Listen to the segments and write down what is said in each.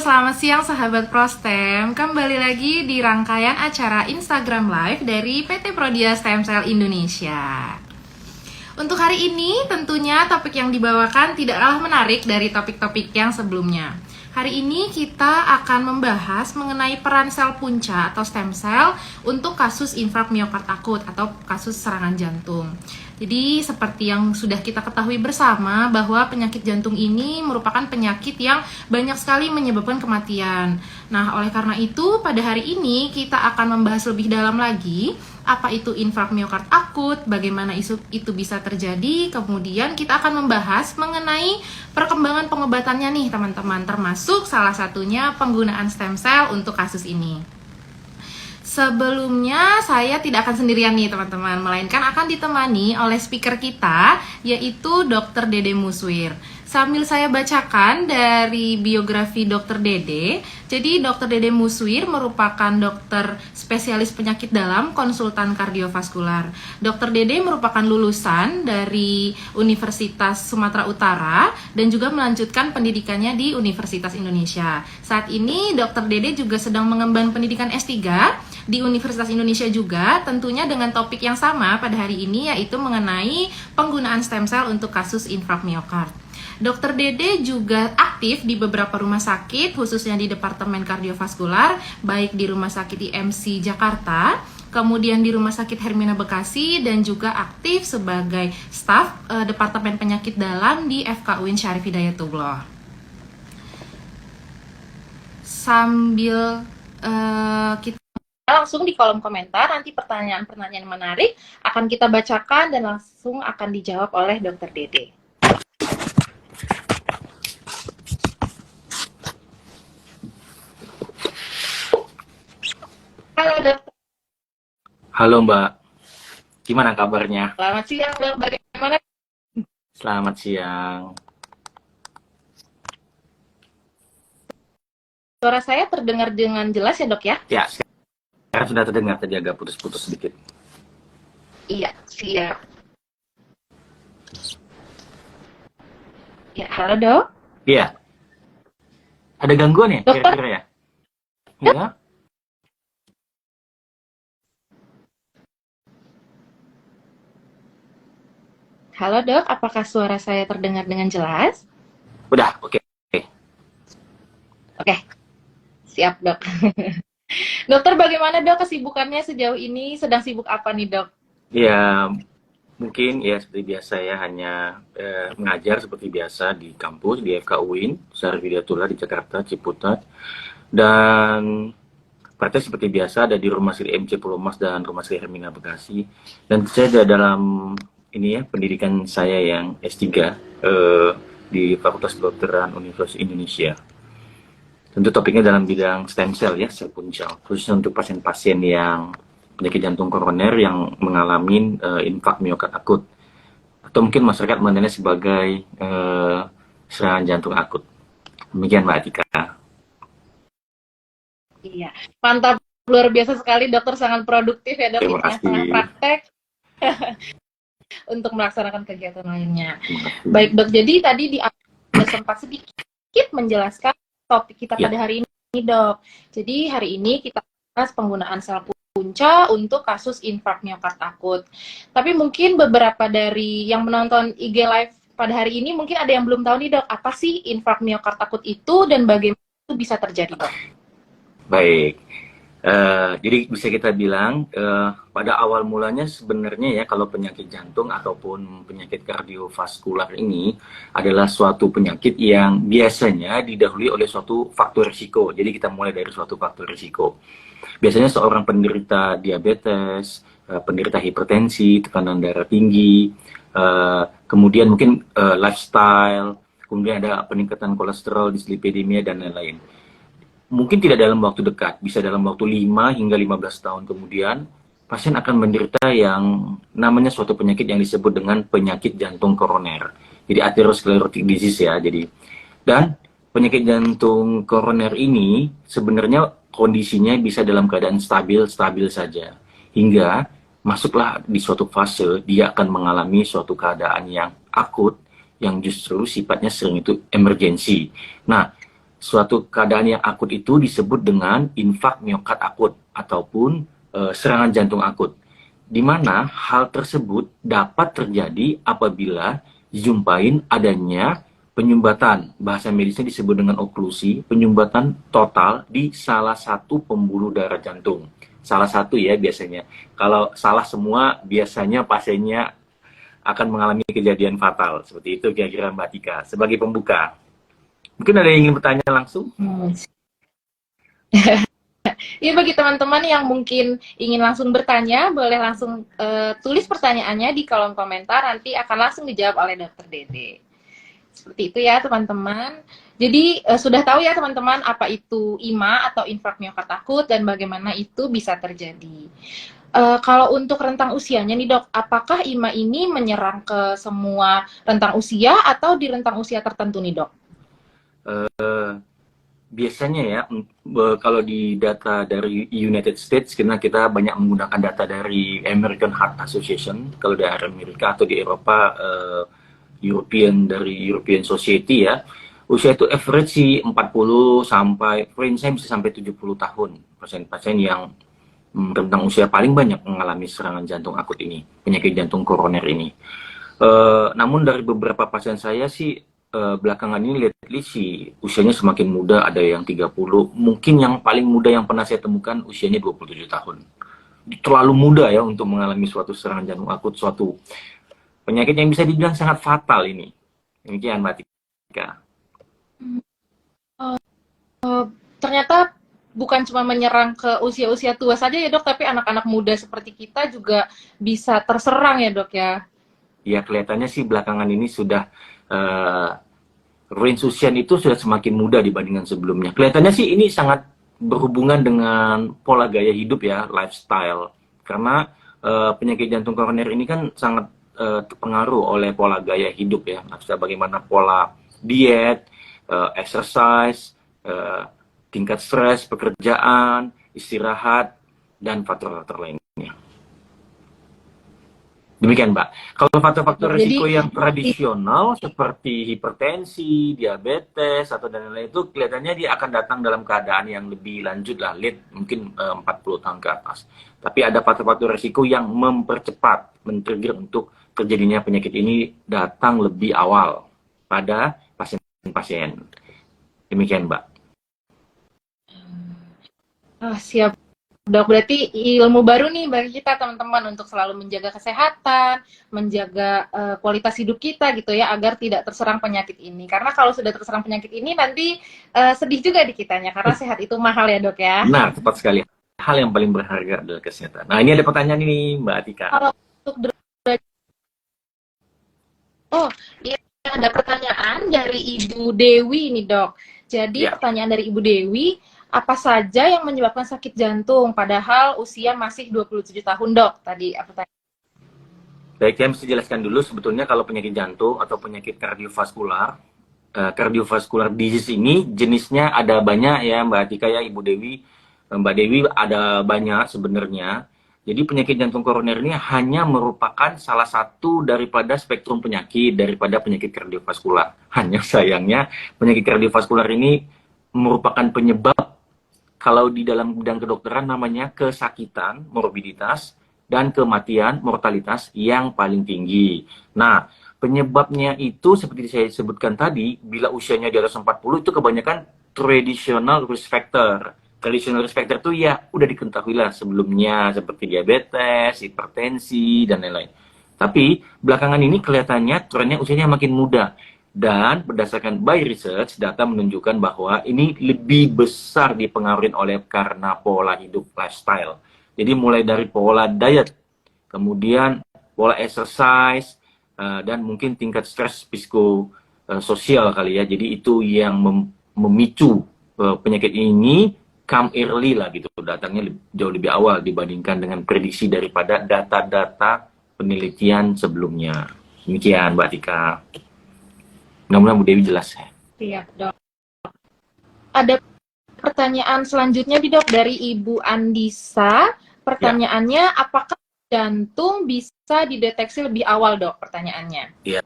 selamat siang sahabat Prostem. Kembali lagi di rangkaian acara Instagram Live dari PT Prodia Stem Cell Indonesia. Untuk hari ini tentunya topik yang dibawakan tidak kalah menarik dari topik-topik yang sebelumnya. Hari ini kita akan membahas mengenai peran sel punca atau stem cell untuk kasus infark miokard akut atau kasus serangan jantung. Jadi seperti yang sudah kita ketahui bersama bahwa penyakit jantung ini merupakan penyakit yang banyak sekali menyebabkan kematian. Nah, oleh karena itu pada hari ini kita akan membahas lebih dalam lagi apa itu infark miokard akut, bagaimana itu bisa terjadi, kemudian kita akan membahas mengenai perkembangan pengobatannya nih teman-teman, termasuk salah satunya penggunaan stem cell untuk kasus ini. Sebelumnya saya tidak akan sendirian nih teman-teman, melainkan akan ditemani oleh speaker kita yaitu Dr. Dede Muswir. Sambil saya bacakan dari biografi Dr. Dede, jadi Dr. Dede Muswir merupakan dokter spesialis penyakit dalam konsultan kardiovaskular. Dr. Dede merupakan lulusan dari Universitas Sumatera Utara dan juga melanjutkan pendidikannya di Universitas Indonesia. Saat ini Dr. Dede juga sedang mengemban pendidikan S3 di Universitas Indonesia juga, tentunya dengan topik yang sama pada hari ini yaitu mengenai penggunaan stem cell untuk kasus infark miokard. Dr. Dede juga aktif di beberapa rumah sakit, khususnya di Departemen Kardiovaskular, baik di Rumah Sakit IMC Jakarta, kemudian di Rumah Sakit Hermina Bekasi, dan juga aktif sebagai staf Departemen Penyakit Dalam di FK UIN Syarif Hidayatullah. Sambil kita langsung di kolom komentar, nanti pertanyaan-pertanyaan menarik akan kita bacakan dan langsung akan dijawab oleh Dr. Dede. Halo dokter. Halo Mbak, gimana kabarnya? Selamat siang dok, bagaimana? Selamat siang. Suara saya terdengar dengan jelas ya dok ya? Ya, sekarang sudah terdengar, tadi agak putus-putus sedikit. Iya, siap. Ya, halo dok. Iya. Ada gangguan ya Dokter? kira-kira ya? Iya. Halo dok, apakah suara saya terdengar dengan jelas? Udah, oke. Oke, siap dok. Dokter, bagaimana dok kesibukannya sejauh ini? Sedang sibuk apa nih dok? Ya, mungkin ya seperti biasa ya, hanya mengajar seperti biasa di kampus, di FK UIN, Syarif Hidayatullah di Jakarta, Ciputat. Dan praktek seperti biasa ada di Rumah Sakit MC Pulau Mas dan Rumah Sakit Hermina Bekasi. Dan saya ada dalam ini ya, pendidikan saya yang S3 di Fakultas Kedokteran Universitas Indonesia. Tentu topiknya dalam bidang stem cell ya, sel punca, khususnya untuk pasien-pasien yang penyakit jantung koroner yang mengalami infark miokard akut, atau mungkin masyarakat mengenalnya sebagai serangan jantung akut. Demikian Mbak Atika. Iya, mantap, luar biasa sekali dokter, sangat produktif ya dok, Terima sangat kasih. praktek untuk melaksanakan kegiatan lainnya. Baik dok, jadi tadi di awal sempat sedikit menjelaskan topik kita pada hari ini dok. Jadi hari ini kita bahas penggunaan sel punca untuk kasus infark miokard akut. Tapi mungkin beberapa dari yang menonton IG Live pada hari ini mungkin ada yang belum tahu nih dok, apa sih infark miokard akut itu dan bagaimana itu bisa terjadi dok? Baik, jadi bisa kita bilang pada awal mulanya sebenarnya ya, kalau penyakit jantung ataupun penyakit kardiovaskular ini adalah suatu penyakit yang biasanya didahului oleh suatu faktor risiko. Jadi kita mulai dari suatu faktor risiko. Biasanya seorang penderita diabetes, penderita hipertensi, tekanan darah tinggi, kemudian mungkin lifestyle, kemudian ada peningkatan kolesterol, dislipidemia, dan lain-lain. Mungkin tidak dalam waktu dekat, bisa dalam waktu 5 hingga 15 tahun kemudian, pasien akan menderita yang namanya suatu penyakit yang disebut dengan penyakit jantung koroner. Jadi atherosclerotic disease ya. Dan penyakit jantung koroner ini sebenarnya kondisinya bisa dalam keadaan stabil saja. Hingga masuklah di suatu fase, dia akan mengalami suatu keadaan yang akut, yang justru sifatnya sering itu emergensi. Nah, suatu keadaan yang akut itu disebut dengan infak miokard akut ataupun serangan jantung akut, di mana hal tersebut dapat terjadi apabila dijumpain adanya penyumbatan, bahasa medisnya disebut dengan oklusi, penyumbatan total di salah satu pembuluh darah jantung. Salah satu ya biasanya. Kalau salah semua, biasanya pasiennya akan mengalami kejadian fatal. Seperti itu kira-kira Mbak Tika. Sebagai pembuka. Mungkin ada yang ingin bertanya langsung? Iya, bagi teman-teman yang mungkin ingin langsung bertanya, boleh langsung tulis pertanyaannya di kolom komentar, nanti akan langsung dijawab oleh Dokter Dede. Seperti itu ya teman-teman. Jadi sudah tahu ya teman-teman apa itu IMA atau infak miokard akut dan bagaimana itu bisa terjadi. Kalau untuk rentang usianya nih dok, apakah IMA ini menyerang ke semua rentang usia atau di rentang usia tertentu nih dok? Biasanya ya, kalau di data dari United States, karena kita banyak menggunakan data dari American Heart Association, kalau dari Amerika, atau di Eropa, dari European Society ya, usia itu average sih 40 sampai, range-nya bisa sampai 70 tahun, pasien-pasien yang rentang usia paling banyak mengalami serangan jantung akut ini, penyakit jantung koroner ini. Namun dari beberapa pasien saya sih, belakangan ini lately sih usianya semakin muda, ada yang 30, mungkin yang paling muda yang pernah saya temukan usianya 27 tahun. Terlalu muda ya untuk mengalami suatu serangan jantung akut, suatu penyakit yang bisa dibilang sangat fatal ini. Demikian Mbak Tika. Ternyata bukan cuma menyerang ke usia-usia tua saja ya dok, tapi anak-anak muda seperti kita juga bisa terserang ya dok ya? Ya kelihatannya sih belakangan ini sudah range usia itu sudah semakin muda dibandingkan sebelumnya. Kelihatannya sih ini sangat berhubungan dengan pola gaya hidup ya, lifestyle. Karena penyakit jantung koroner ini kan sangat terpengaruh oleh pola gaya hidup ya. Maksudnya bagaimana pola diet, exercise, tingkat stres, pekerjaan, istirahat, dan faktor-faktor lainnya. Demikian Mbak. Kalau faktor-faktor risiko yang tradisional seperti hipertensi, diabetes, atau dan lain-lain itu kelihatannya dia akan datang dalam keadaan yang lebih lanjut lah, late, mungkin 40 tahun ke atas. Tapi ada faktor-faktor risiko yang mempercepat, men-trigger untuk terjadinya penyakit ini datang lebih awal pada pasien-pasien. Demikian Mbak. Siap. Dok, berarti ilmu baru nih bagi kita teman-teman untuk selalu menjaga kesehatan, menjaga kualitas hidup kita gitu ya, agar tidak terserang penyakit ini. Karena kalau sudah terserang penyakit ini nanti sedih juga di kitanya, karena sehat itu mahal ya dok ya. Nah, tepat sekali. Hal yang paling berharga adalah kesehatan. Nah, ini ada pertanyaan ini Mbak Atika. Kalau untuk iya, ada pertanyaan dari Ibu Dewi nih dok. Jadi pertanyaan dari Ibu Dewi, apa saja yang menyebabkan sakit jantung padahal usia masih 27 tahun dok? Tadi aku tanya. Baik, saya mesti jelaskan dulu sebetulnya kalau penyakit jantung atau penyakit kardiovaskular, kardiovaskular disease ini jenisnya ada banyak ya Mbak Atika ya, Ibu Dewi. Mbak Dewi ada banyak sebenarnya. Jadi penyakit jantung koroner ini hanya merupakan salah satu daripada spektrum penyakit, daripada penyakit kardiovaskular. Hanya sayangnya penyakit kardiovaskular ini merupakan penyebab, kalau di dalam bidang kedokteran namanya kesakitan, morbiditas, dan kematian, mortalitas yang paling tinggi. Nah, penyebabnya itu seperti saya sebutkan tadi, bila usianya di atas 40 itu kebanyakan traditional risk factor. Traditional risk factor itu ya udah diketahui lah sebelumnya, seperti diabetes, hipertensi, dan lain-lain. Tapi belakangan ini kelihatannya trennya usianya makin muda. Dan berdasarkan by research, data menunjukkan bahwa ini lebih besar dipengaruhi oleh karena pola hidup, lifestyle. Jadi mulai dari pola diet, kemudian pola exercise, dan mungkin tingkat stres psikososial kali ya. Jadi itu yang memicu penyakit ini come early lah gitu. Datangnya jauh lebih awal dibandingkan dengan prediksi daripada data-data penelitian sebelumnya. Demikian Mbak Tika. Mudah-mudahan Bu Dewi jelas ya. Siap dok. Ada pertanyaan selanjutnya nih dok dari Ibu Andisa. Pertanyaannya, apakah jantung bisa dideteksi lebih awal dok? Pertanyaannya. Iya.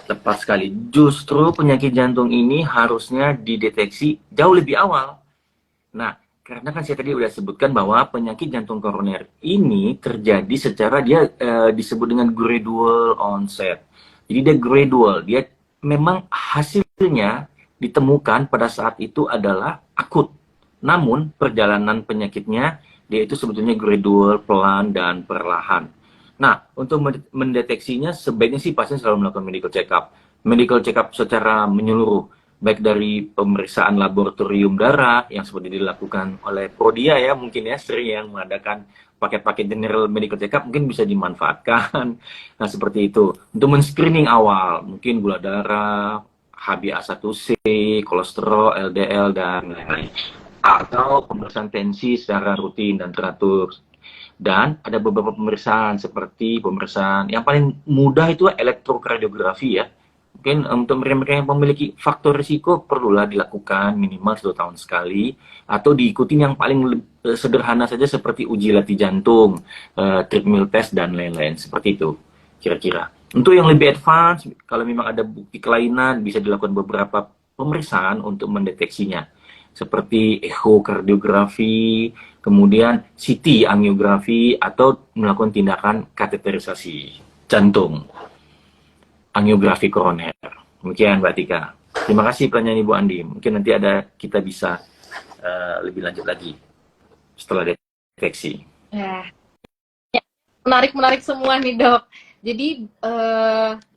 tepat sekali. Justru penyakit jantung ini harusnya dideteksi jauh lebih awal. Nah, karena kan saya tadi udah sebutkan bahwa penyakit jantung koroner ini terjadi secara dia disebut dengan gradual onset. Jadi dia gradual, dia memang hasilnya ditemukan pada saat itu adalah akut. Namun perjalanan penyakitnya dia itu sebetulnya gradual, pelan dan perlahan. Nah, untuk mendeteksinya sebaiknya sih pasien selalu melakukan medical check-up. Medical check-up secara menyeluruh, baik dari pemeriksaan laboratorium darah yang seperti dilakukan oleh Prodia ya, mungkin ya sering yang mengadakan paket-paket general medical check-up mungkin bisa dimanfaatkan. Nah, seperti itu. Untuk men-screening awal, mungkin gula darah, HbA1c, kolesterol, LDL, dan lain-lain. Atau pemeriksaan tensi secara rutin dan teratur. Dan ada beberapa pemeriksaan seperti pemeriksaan yang paling mudah itu elektrokardiografi ya. Mungkin untuk mereka yang memiliki faktor risiko perlulah dilakukan minimal 1 tahun sekali atau diikuti yang paling sederhana saja seperti uji latih jantung, treadmill test dan lain-lain seperti itu kira-kira. Untuk yang lebih advance, kalau memang ada bukti kelainan bisa dilakukan beberapa pemeriksaan untuk mendeteksinya seperti echokardiografi, kemudian CT angiografi atau melakukan tindakan kateterisasi jantung, angiografi koroner. Demikian Mbak Tika. Terima kasih pertanyaan Ibu Andi. Mungkin nanti kita bisa lebih lanjut lagi setelah deteksi. Ya, menarik semua nih dok. Jadi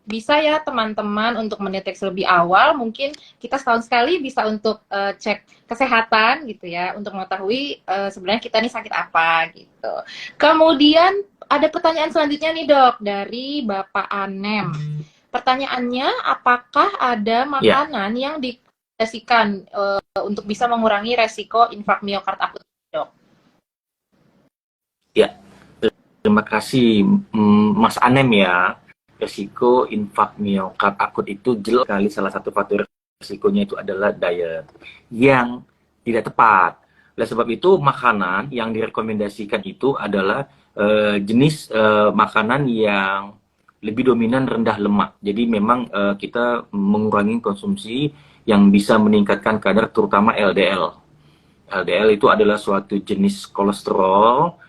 bisa ya teman-teman untuk mendeteksi lebih awal, mungkin kita setahun sekali bisa untuk cek kesehatan gitu ya, untuk mengetahui sebenarnya kita nih sakit apa gitu. Kemudian ada pertanyaan selanjutnya nih dok, dari Bapak Anem. Pertanyaannya, apakah ada makanan yang direkomendasikan untuk bisa mengurangi resiko infark miokard akut dok? Ya, terima kasih Mas Anem ya. Resiko infark miokard akut itu jelas sekali salah satu faktor resikonya itu adalah diet yang tidak tepat. Oleh sebab itu makanan yang direkomendasikan itu adalah jenis makanan yang lebih dominan rendah lemak. Jadi memang kita mengurangi konsumsi yang bisa meningkatkan kadar terutama LDL. LDL itu adalah suatu jenis kolesterol.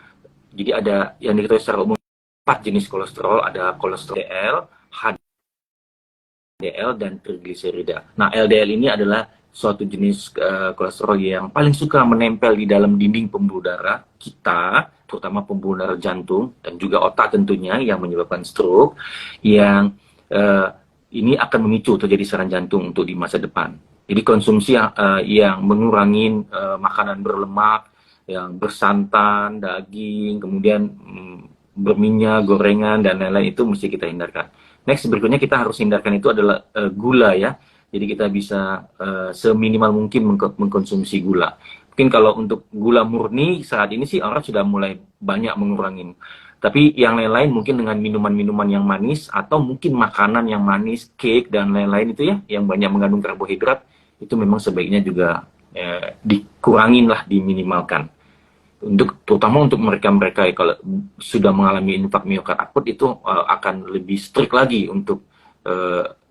Jadi ada yang diketahui secara umum 4 jenis kolesterol, ada kolesterol LDL, HDL, dan trigliserida. Nah, LDL ini adalah suatu jenis kolesterol yang paling suka menempel di dalam dinding pembuluh darah kita, terutama pembuluh darah jantung, dan juga otak tentunya yang menyebabkan stroke, yang ini akan memicu terjadi serangan jantung untuk di masa depan. Jadi konsumsi yang mengurangi makanan berlemak, yang bersantan, daging, kemudian berminyak, gorengan, dan lain-lain itu mesti kita hindarkan. Next, berikutnya kita harus hindarkan itu adalah gula ya. Jadi kita bisa seminimal mungkin mengkonsumsi gula. Mungkin kalau untuk gula murni saat ini sih orang sudah mulai banyak mengurangi. Tapi yang lain-lain mungkin dengan minuman-minuman yang manis atau mungkin makanan yang manis, cake dan lain-lain itu ya, yang banyak mengandung karbohidrat, itu memang sebaiknya juga dikurangin lah, diminimalkan. Terutama untuk mereka-mereka kalau sudah mengalami infark miokard akut itu akan lebih strict lagi untuk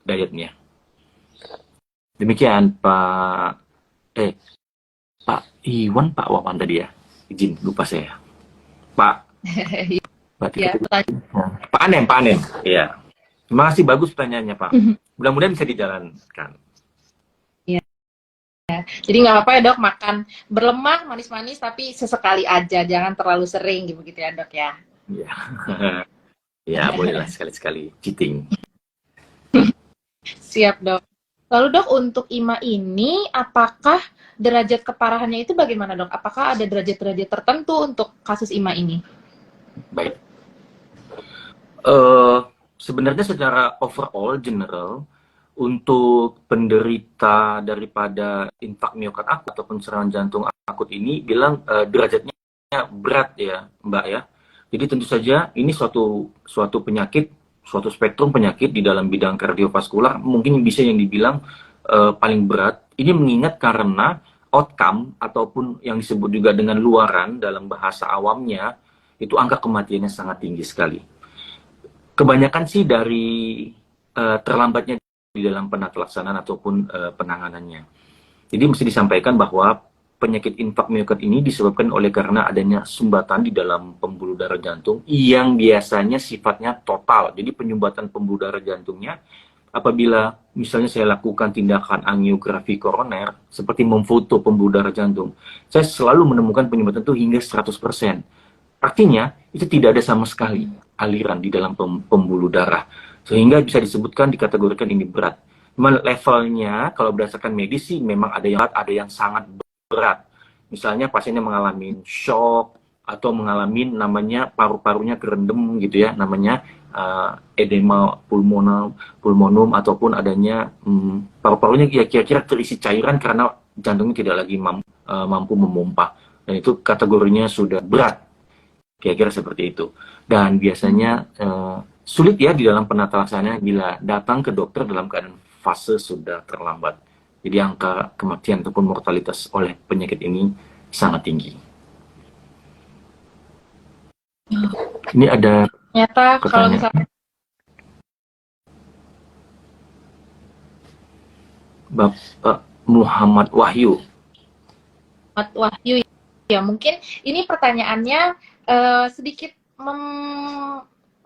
dietnya. Demikian Pak Iwan, Pak Wawan tadi ya. Izin lupa saya. Pak ya, Pak Anem. Iya. Terima kasih, bagus pertanyaannya Pak. Mudah-mudahan bisa dijalankan. Jadi nggak apa-apa ya dok, makan berlemak, manis-manis, tapi sesekali aja, jangan terlalu sering gitu ya dok ya. Iya. Ya bolehlah sekali-sekali cheating. Siap dok. Lalu dok, untuk IMA ini apakah derajat keparahannya itu bagaimana dok? Apakah ada derajat-derajat tertentu untuk kasus IMA ini? Baik. Sebenarnya secara overall general, untuk penderita daripada infark miokard akut ataupun serangan jantung akut ini bilang derajatnya berat ya Mbak ya. Jadi tentu saja ini suatu penyakit, suatu spektrum penyakit di dalam bidang kardiovaskular mungkin bisa yang dibilang paling berat. Ini mengingat karena outcome ataupun yang disebut juga dengan luaran dalam bahasa awamnya itu angka kematiannya sangat tinggi sekali. Kebanyakan sih dari terlambatnya di dalam penata-laksanaan ataupun penanganannya. Jadi mesti disampaikan bahwa penyakit infak miokard ini disebabkan oleh karena adanya sumbatan di dalam pembuluh darah jantung yang biasanya sifatnya total. Jadi penyumbatan pembuluh darah jantungnya apabila misalnya saya lakukan tindakan angiografi koroner seperti memfoto pembuluh darah jantung, saya selalu menemukan penyumbatan itu hingga 100%. Artinya itu tidak ada sama sekali aliran di dalam pembuluh darah. Sehingga bisa disebutkan dikategorikan ini berat. Cuman levelnya kalau berdasarkan medis sih memang ada yang sangat berat. Misalnya pasiennya mengalami shock atau mengalami namanya paru-parunya kerendam gitu ya, namanya edema pulmonum ataupun adanya paru-parunya kira-kira terisi cairan karena jantungnya tidak lagi mampu memompa. Dan itu kategorinya sudah berat. Kira-kira seperti itu. Dan biasanya sulit ya di dalam penata laksananya bila datang ke dokter dalam keadaan fase sudah terlambat. Jadi angka kematian ataupun mortalitas oleh penyakit ini sangat tinggi. Ini ada Ternyata kalau pertanyaan. misalnya Bapak Muhammad Wahyu. Ya mungkin ini pertanyaannya sedikit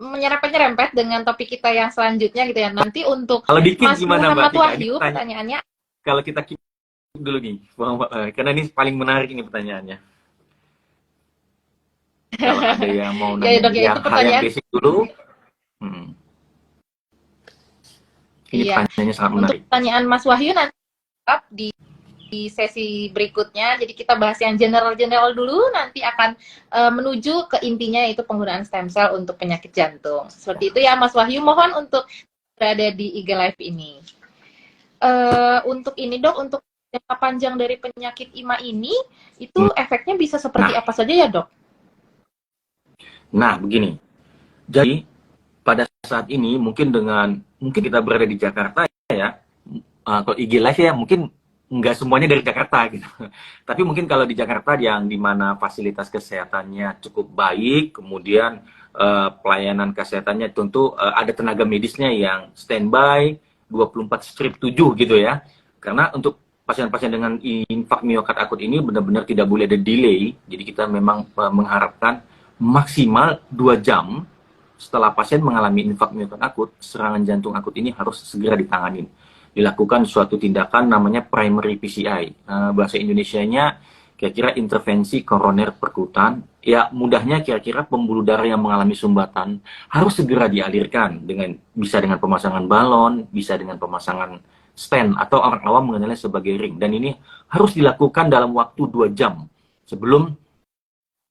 menyerempet-nyerempet dengan topik kita yang selanjutnya gitu ya. Nanti untuk Kalau dikit Mas gimana Muhammad Mbak Tika? Wahyu pertanyaannya Kalau kita keep dulu nih, karena ini paling menarik ini pertanyaannya. Kalau ada yang mau nanya ya, dok, ya, itu hal yang basic dulu, ini iya. pertanyaannya sangat menarik. Untuk pertanyaan Mas Wahyu nanti di sesi berikutnya. Jadi kita bahas yang general dulu, nanti akan menuju ke intinya yaitu penggunaan stem cell untuk penyakit jantung. Seperti itu ya Mas Wahyu, mohon untuk berada di IG Live ini. Untuk ini dok, untuk jangka panjang dari penyakit IMA ini, itu efeknya bisa seperti apa saja ya dok? Nah begini, jadi pada saat ini mungkin kita berada di Jakarta ya, kalau IG Live ya mungkin nggak semuanya dari Jakarta gitu. Tapi mungkin kalau di Jakarta yang dimana fasilitas kesehatannya cukup baik, kemudian pelayanan kesehatannya tentu ada tenaga medisnya yang standby 24/7 gitu ya. Karena untuk pasien-pasien dengan infak miokard akut ini benar-benar tidak boleh ada delay. Jadi kita memang mengharapkan maksimal 2 jam setelah pasien mengalami infak miokard akut, serangan jantung akut ini harus segera ditangani. Dilakukan suatu tindakan namanya primary PCI. Bahasa Indonesianya kira-kira intervensi koroner perkutan. Ya mudahnya kira-kira pembuluh darah yang mengalami sumbatan harus segera dialirkan bisa dengan pemasangan balon, bisa dengan pemasangan stent atau orang awam mengenalnya sebagai ring. Dan ini harus dilakukan dalam waktu 2 jam sebelum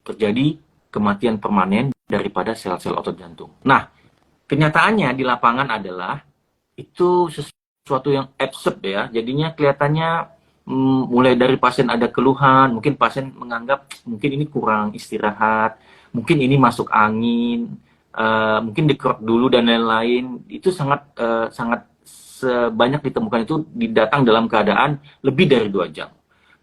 terjadi kematian permanen daripada sel-sel otot jantung. Nah, kenyataannya di lapangan adalah itu sesuatu yang absurd ya. Jadinya kelihatannya mulai dari pasien ada keluhan, mungkin pasien menganggap mungkin ini kurang istirahat, mungkin ini masuk angin, mungkin dikerok dulu dan lain-lain. Itu sangat banyak ditemukan itu datang dalam keadaan lebih dari 2 jam.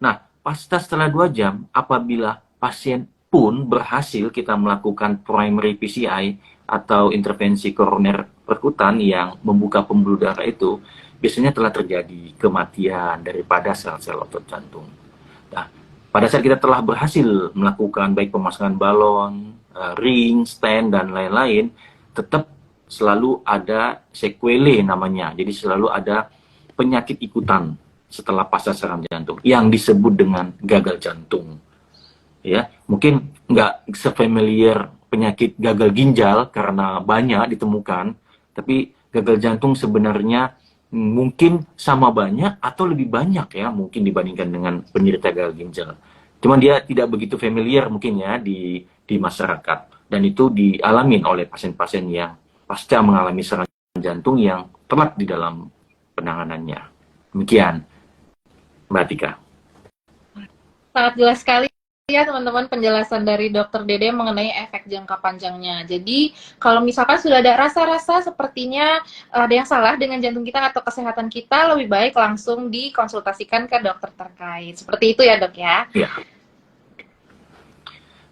Nah, setelah 2 jam, apabila pasien pun berhasil kita melakukan primary PCI atau intervensi koroner perkutan yang membuka pembuluh darah itu, biasanya telah terjadi kematian daripada sel-sel otot jantung. Nah, pada saat kita telah berhasil melakukan baik pemasangan balon, ring, stent, dan lain-lain, tetap selalu ada sequelae namanya. Jadi selalu ada penyakit ikutan setelah pasca serangan jantung yang disebut dengan gagal jantung. Ya, mungkin nggak sefamiliar penyakit gagal ginjal karena banyak ditemukan, tapi gagal jantung sebenarnya mungkin sama banyak atau lebih banyak ya mungkin dibandingkan dengan penderita gagal ginjal. Cuman dia tidak begitu familiar mungkin ya di masyarakat, dan itu dialami oleh pasien-pasien yang pasca mengalami serangan jantung yang telat di dalam penanganannya. Demikian, Mbak Tika. Sangat jelas sekali ya teman-teman penjelasan dari Dokter Dede mengenai efek jangka panjangnya. Jadi kalau misalkan sudah ada rasa-rasa sepertinya ada yang salah dengan jantung kita atau kesehatan kita, lebih baik langsung dikonsultasikan ke dokter terkait. Seperti itu ya dok ya? Iya.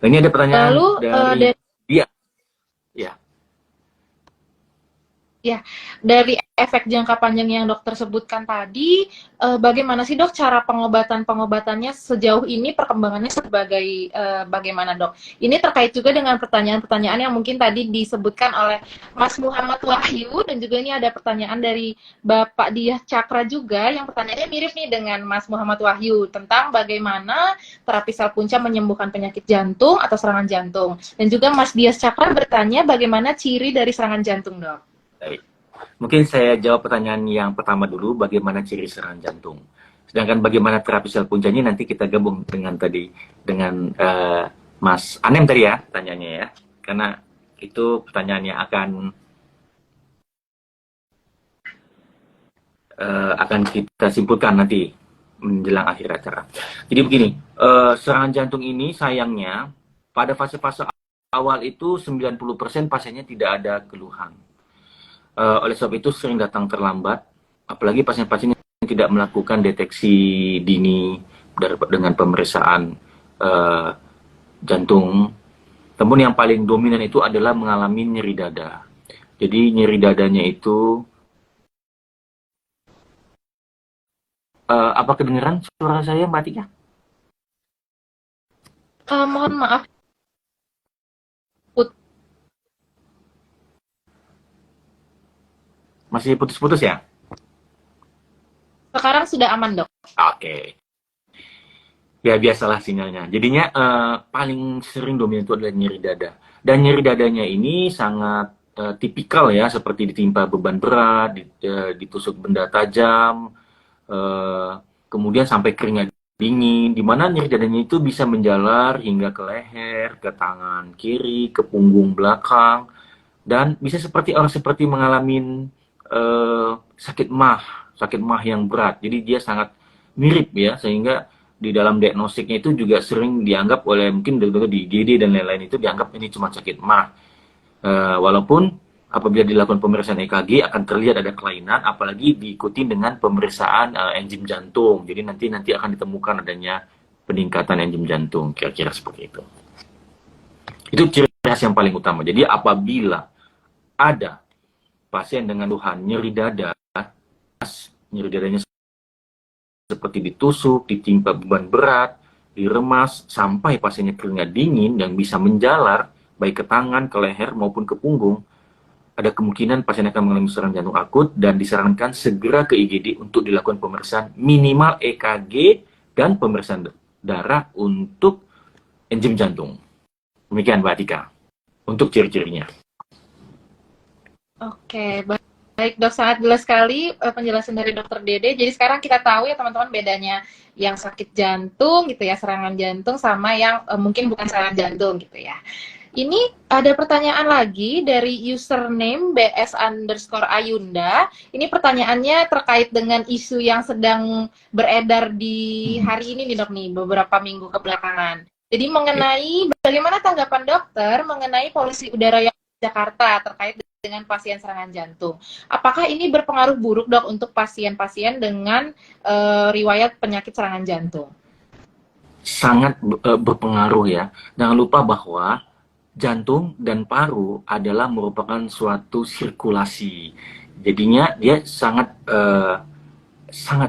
Nah, ini ada pertanyaan lalu, dari dia. Ya. Ya, dari efek jangka panjang yang dokter sebutkan tadi, bagaimana sih dok cara pengobatan-pengobatannya sejauh ini perkembangannya sebagai bagaimana dok? Ini terkait juga dengan pertanyaan-pertanyaan yang mungkin tadi disebutkan oleh Mas Muhammad Wahyu dan juga ini ada pertanyaan dari Bapak Diah Cakra juga yang pertanyaannya mirip nih dengan Mas Muhammad Wahyu tentang bagaimana terapi sel punca menyembuhkan penyakit jantung atau serangan jantung. Dan juga Mas Diah Cakra bertanya bagaimana ciri dari serangan jantung dok? Baik. Mungkin saya jawab pertanyaan yang pertama dulu, bagaimana ciri serangan jantung. Sedangkan bagaimana terapi sel puncanya nanti kita gabung dengan tadi, dengan Mas Anem tadi ya, pertanyaannya ya. Karena itu pertanyaan yang akan kita simpulkan nanti menjelang akhir acara. Jadi begini, serangan jantung ini sayangnya pada fase-fase awal itu 90% pasiennya tidak ada keluhan. Oleh sebab itu sering datang terlambat, apalagi pasien-pasien yang tidak melakukan deteksi dini dengan pemeriksaan jantung. Namun yang paling dominan itu adalah mengalami nyeri dada. Jadi nyeri dadanya itu, apa kedengeran suara saya Mbak Tika? Mohon maaf, Masih putus-putus ya? sekarang sudah aman dok. Oke. Ya biasalah sinyalnya. Jadinya paling sering dominan itu adalah nyeri dada. Dan nyeri dadanya ini sangat tipikal ya, seperti ditimpa beban berat, ditusuk benda tajam, kemudian sampai keringat dingin, di mana nyeri dadanya itu bisa menjalar hingga ke leher, ke tangan kiri, ke punggung belakang, dan bisa seperti orang seperti mengalami sakit mah yang berat. Jadi dia sangat mirip ya, sehingga di dalam diagnosiknya itu juga sering dianggap oleh mungkin dokter di IGD dan lain-lain itu dianggap ini cuma sakit mah. Walaupun apabila dilakukan pemeriksaan EKG akan terlihat ada kelainan, apalagi diikuti dengan pemeriksaan enzim jantung. Jadi nanti akan ditemukan adanya peningkatan enzim jantung, kira-kira seperti itu. Itu ciri khas yang paling utama. Jadi apabila ada pasien dengan keluhan nyeri dadanya seperti ditusuk, ditimpa beban berat, diremas, sampai pasiennya keringat dingin yang bisa menjalar baik ke tangan, ke leher maupun ke punggung, ada kemungkinan pasien akan mengalami serangan jantung akut dan disarankan segera ke IGD untuk dilakukan pemeriksaan minimal EKG dan pemeriksaan darah untuk enzim jantung. Demikian Mbak Tika untuk ciri-cirinya. Oke, baik dok, sangat jelas sekali penjelasan dari dokter Dede. Jadi sekarang kita tahu ya teman-teman bedanya yang sakit jantung gitu ya, serangan jantung sama yang mungkin bukan serangan jantung gitu ya. Ini ada pertanyaan lagi dari username BS_Ayunda. Ini pertanyaannya terkait dengan isu yang sedang beredar di hari ini nih dok nih, beberapa minggu kebelakangan. Jadi mengenai bagaimana tanggapan dokter mengenai polusi udara yang di Jakarta terkait dengan pasien serangan jantung. Apakah ini berpengaruh buruk dok untuk pasien-pasien dengan riwayat penyakit serangan jantung? Sangat berpengaruh ya. Jangan lupa bahwa jantung dan paru adalah merupakan suatu sirkulasi. Jadinya dia sangat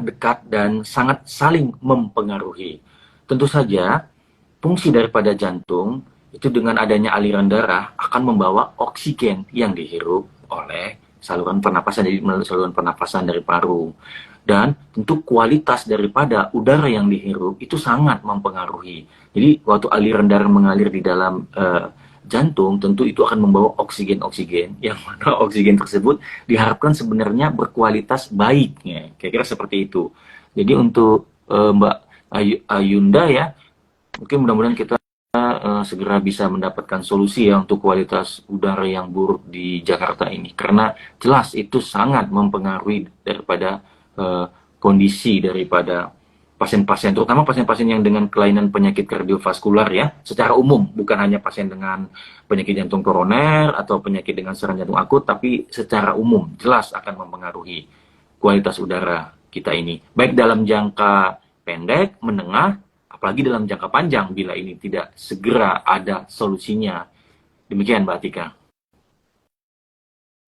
dekat dan sangat saling mempengaruhi. Tentu saja fungsi daripada jantung itu dengan adanya aliran darah akan membawa oksigen yang dihirup oleh saluran pernapasan, jadi melalui saluran pernapasan dari paru. Dan tentu kualitas daripada udara yang dihirup itu sangat mempengaruhi. Jadi waktu aliran darah mengalir di dalam jantung, tentu itu akan membawa oksigen-oksigen, yang mana oksigen tersebut diharapkan sebenarnya berkualitas baiknya, kira-kira seperti itu. Jadi untuk Mbak Ayunda ya, mungkin mudah-mudahan kita segera bisa mendapatkan solusi ya untuk kualitas udara yang buruk di Jakarta ini, karena jelas itu sangat mempengaruhi daripada kondisi daripada pasien-pasien, terutama pasien-pasien yang dengan kelainan penyakit kardiovaskular ya, secara umum, bukan hanya pasien dengan penyakit jantung koroner atau penyakit dengan serangan jantung akut, tapi secara umum jelas akan mempengaruhi kualitas udara kita ini, baik dalam jangka pendek, menengah, apalagi dalam jangka panjang bila ini tidak segera ada solusinya. Demikian Mbak Tika.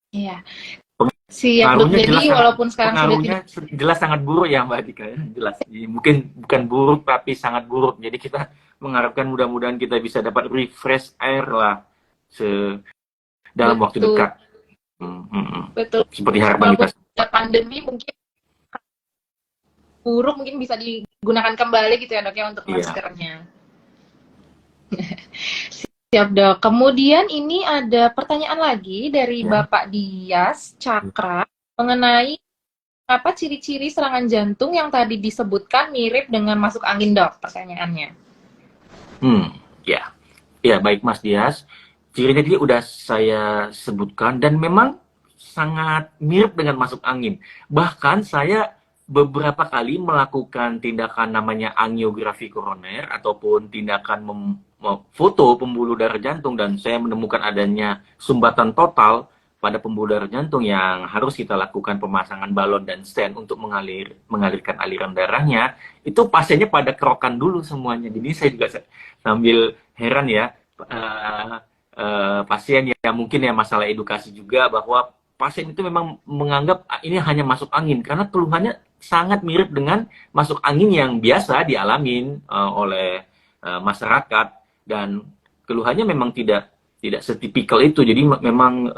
Iya. Siap dok. Pengaruhnya Jadi jelas sangat, walaupun sekarang sudah tidak. pengaruhnya jelas sangat buruk ya Mbak Tika ya, jelas. Mungkin bukan buruk tapi sangat buruk. Jadi kita mengharapkan mudah-mudahan kita bisa dapat refresh air lah dalam waktu Betul, dekat. betul. Seperti harapan Walaupun kita. ada pandemi mungkin buruk, mungkin bisa digunakan kembali gitu ya dok ya untuk Iya. maskernya. Siap dok. Kemudian ini ada pertanyaan lagi dari Ya. Bapak Dias Cakra mengenai apa ciri-ciri serangan jantung yang tadi disebutkan mirip dengan masuk angin dok, pertanyaannya. Ya. Ya, baik Mas Dias. Cirinya tadi udah saya sebutkan dan memang sangat mirip dengan masuk angin. Bahkan saya beberapa kali melakukan tindakan namanya angiografi koroner ataupun tindakan foto pembuluh darah jantung dan saya menemukan adanya sumbatan total pada pembuluh darah jantung yang harus kita lakukan pemasangan balon dan stent untuk mengalirkan aliran darahnya. Itu pasiennya pada kerokan dulu semuanya. Jadi saya juga sambil heran ya, pasien ya mungkin ya masalah edukasi juga bahwa pasien itu memang menganggap ini hanya masuk angin karena keluhannya sangat mirip dengan masuk angin yang biasa dialamin oleh masyarakat dan keluhannya memang tidak setipikal itu. Jadi memang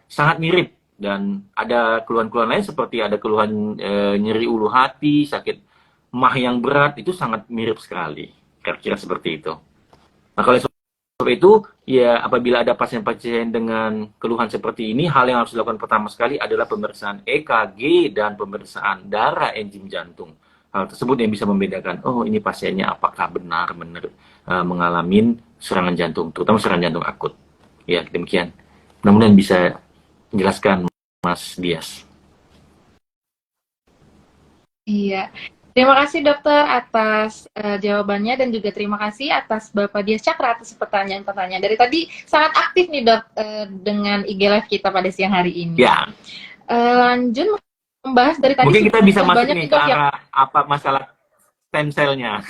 sangat mirip dan ada keluhan-keluhan lain seperti ada keluhan nyeri ulu hati, sakit mah yang berat, itu sangat mirip sekali. Kira-kira seperti itu. Nah, kalau sebab itu, ya apabila ada pasien-pasien dengan keluhan seperti ini, hal yang harus dilakukan pertama sekali adalah pemeriksaan EKG dan pemeriksaan darah enzim jantung. Hal tersebut yang bisa membedakan, oh ini pasiennya apakah benar-benar mengalami serangan jantung, terutama serangan jantung akut. Ya, demikian. Mudah-mudahan bisa menjelaskan Mas Dias. Iya. Terima kasih dokter atas jawabannya dan juga terima kasih atas Bapak Dias Cakra atas pertanyaan-pertanyaan. Dari tadi sangat aktif nih dok dengan IG Live kita pada siang hari ini. Ya. Lanjut membahas dari tadi. Mungkin kita bisa masuk nih ke dok, arah apa masalah stem cell-nya.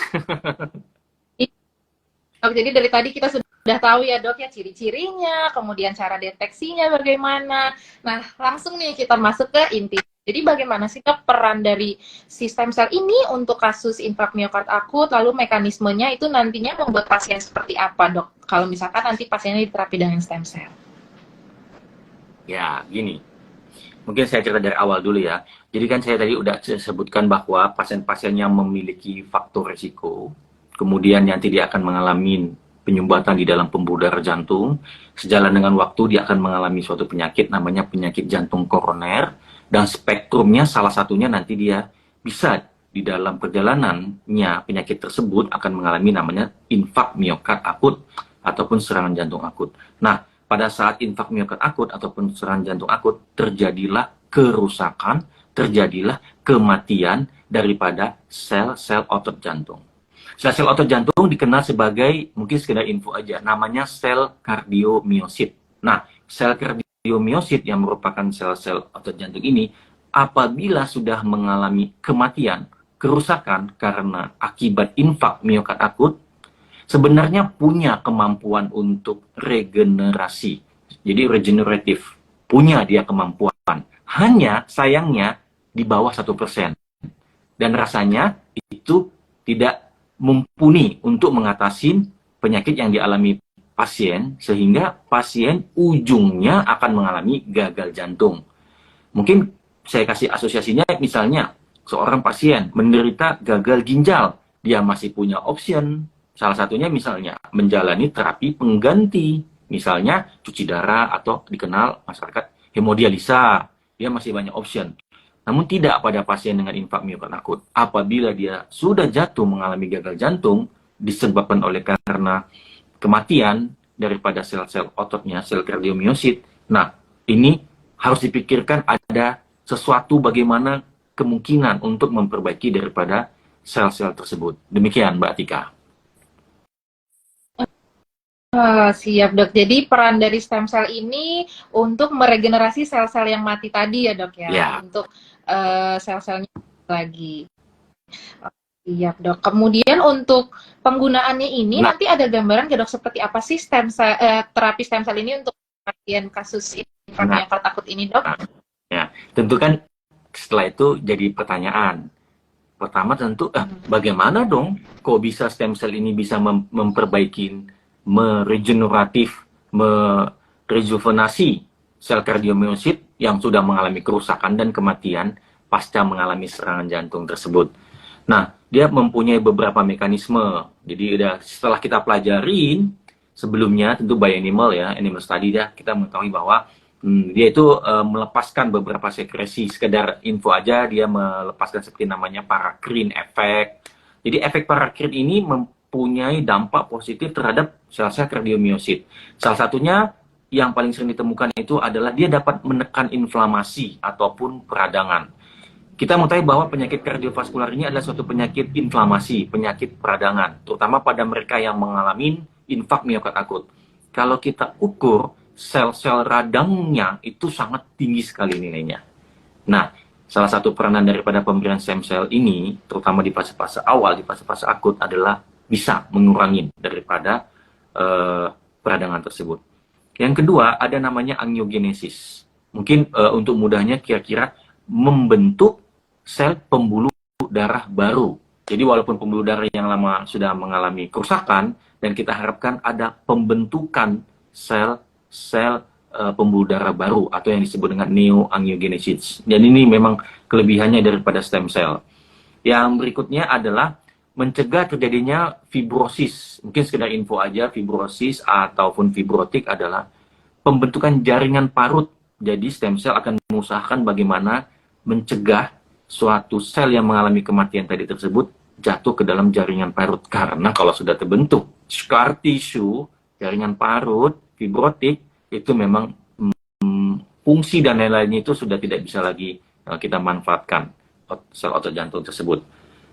Jadi dari tadi kita sudah tahu ya dok ya ciri-cirinya, kemudian cara deteksinya bagaimana. Nah langsung nih kita masuk ke inti. Jadi bagaimana sih dok peran dari si stem cell ini untuk kasus infark miokard akut, lalu mekanismenya itu nantinya membuat pasien seperti apa dok? Kalau misalkan nanti pasiennya diterapi dengan stem cell. Ya, gini. Mungkin saya cerita dari awal dulu ya. Jadi kan saya tadi udah sebutkan bahwa pasien-pasien yang memiliki faktor risiko, kemudian nanti dia akan mengalami penyumbatan di dalam pembuluh darah jantung, sejalan dengan waktu dia akan mengalami suatu penyakit namanya penyakit jantung koroner, dan spektrumnya salah satunya nanti dia bisa di dalam perjalanannya penyakit tersebut akan mengalami namanya infark miokard akut ataupun serangan jantung akut. Nah, pada saat infark miokard akut ataupun serangan jantung akut terjadilah kerusakan, terjadilah kematian daripada sel-sel otot jantung. Sel-sel otot jantung dikenal sebagai, mungkin sekedar info aja, namanya sel kardiomiosit. Nah, sel kardiomiosit yang merupakan sel-sel otot jantung ini, apabila sudah mengalami kematian, kerusakan karena akibat infark miokard akut, sebenarnya punya kemampuan untuk regenerasi. Jadi regeneratif. Punya dia kemampuan. Hanya sayangnya di bawah 1%. Dan rasanya itu tidak mumpuni untuk mengatasi penyakit yang dialami pasien, sehingga pasien ujungnya akan mengalami gagal jantung. Mungkin saya kasih asosiasinya, misalnya seorang pasien menderita gagal ginjal, dia masih punya option. Salah satunya misalnya menjalani terapi pengganti, misalnya cuci darah atau dikenal masyarakat hemodialisa, dia masih banyak option. Namun tidak pada pasien dengan infark miokard akut. Apabila dia sudah jatuh mengalami gagal jantung disebabkan oleh karena kematian daripada sel-sel ototnya, sel kardiomiosit. Nah, ini harus dipikirkan ada sesuatu bagaimana kemungkinan untuk memperbaiki daripada sel-sel tersebut. Demikian Mbak Tika. Siap dok. Jadi peran dari stem cell ini untuk meregenerasi sel-sel yang mati tadi ya dok ya, Ya. untuk sel-selnya lagi. Siap dok. Kemudian untuk penggunaannya ini nanti ada gambaran ya dok seperti apa sih stem cell, terapi stem cell ini untuk pasien kasus infark miokard akut ini dok? Ya. tentu kan setelah itu jadi pertanyaan. Pertama tentu, bagaimana dong kok bisa stem cell ini bisa memperbaiki, meregeneratif, merejuvenasi sel kardiomyosit yang sudah mengalami kerusakan dan kematian pasca mengalami serangan jantung tersebut. Nah, dia mempunyai beberapa mekanisme. Jadi setelah kita pelajarin sebelumnya, tentu by animal ya, animal study ya, kita mengetahui bahwa dia itu melepaskan beberapa sekresi. Sekedar info aja, dia melepaskan seperti namanya paracrine effect. Jadi efek paracrine ini mempunyai dampak positif terhadap sel-sel kardiomyosit. Salah satunya yang paling sering ditemukan itu adalah dia dapat menekan inflamasi ataupun peradangan. Kita mengetahui bahwa penyakit kardiovaskular ini adalah suatu penyakit inflamasi, penyakit peradangan, terutama pada mereka yang mengalami infak miokard akut. Kalau kita ukur sel-sel radangnya itu sangat tinggi sekali nilainya. Nah, salah satu peranan daripada pemberian stem cell ini, terutama di fase-fase awal, di fase-fase akut, adalah bisa mengurangi daripada peradangan tersebut. Yang kedua, ada namanya angiogenesis. Mungkin untuk mudahnya kira-kira membentuk sel pembuluh darah baru. Jadi walaupun pembuluh darah yang lama sudah mengalami kerusakan, dan kita harapkan ada pembentukan sel pembuluh darah baru atau yang disebut dengan neoangiogenesis. Dan ini memang kelebihannya daripada stem cell. Yang berikutnya adalah mencegah terjadinya fibrosis. Mungkin sekedar info aja, fibrosis ataupun fibrotik adalah pembentukan jaringan parut. Jadi stem cell akan mengusahakan bagaimana mencegah suatu sel yang mengalami kematian tadi tersebut jatuh ke dalam jaringan parut. Karena kalau sudah terbentuk scar tissue, jaringan parut, fibrotik, itu memang fungsi dan lain-lainnya itu sudah tidak bisa lagi kita manfaatkan sel otot jantung tersebut.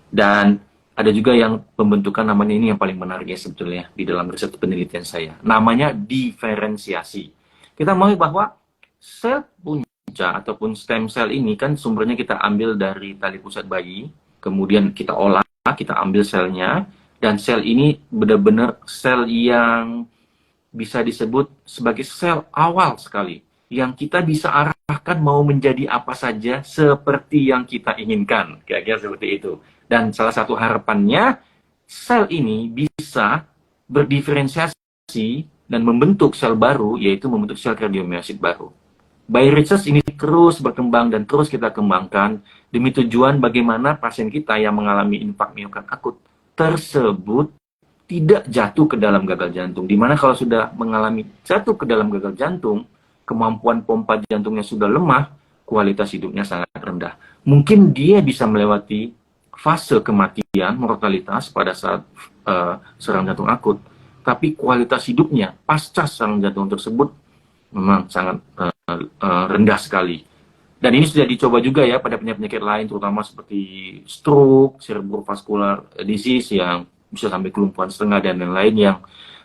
Dan ada juga yang pembentukan namanya, ini yang paling menarik ya sebetulnya di dalam riset penelitian saya. Namanya diferensiasi. Kita mau bahwa sel punca ataupun stem cell ini kan sumbernya kita ambil dari tali pusat bayi, kemudian kita olah, kita ambil selnya, dan sel ini benar-benar sel yang bisa disebut sebagai sel awal sekali, yang kita bisa arahkan mau menjadi apa saja seperti yang kita inginkan, kira-kira seperti itu. Dan salah satu harapannya, sel ini bisa berdiferensiasi dan membentuk sel baru, yaitu membentuk sel kardiomyosit baru. By research ini terus berkembang dan terus kita kembangkan demi tujuan bagaimana pasien kita yang mengalami infak miokard akut tersebut tidak jatuh ke dalam gagal jantung. Dimana kalau sudah mengalami jatuh ke dalam gagal jantung, kemampuan pompa jantungnya sudah lemah, kualitas hidupnya sangat rendah. Mungkin dia bisa melewati fase kematian, mortalitas pada saat serangan jantung akut, tapi kualitas hidupnya pasca serangan jantung tersebut memang sangat rendah sekali. Dan ini sudah dicoba juga ya pada penyakit lain, terutama seperti stroke, cerebrovascular disease yang bisa sampai kelumpuhan setengah dan lain-lain, yang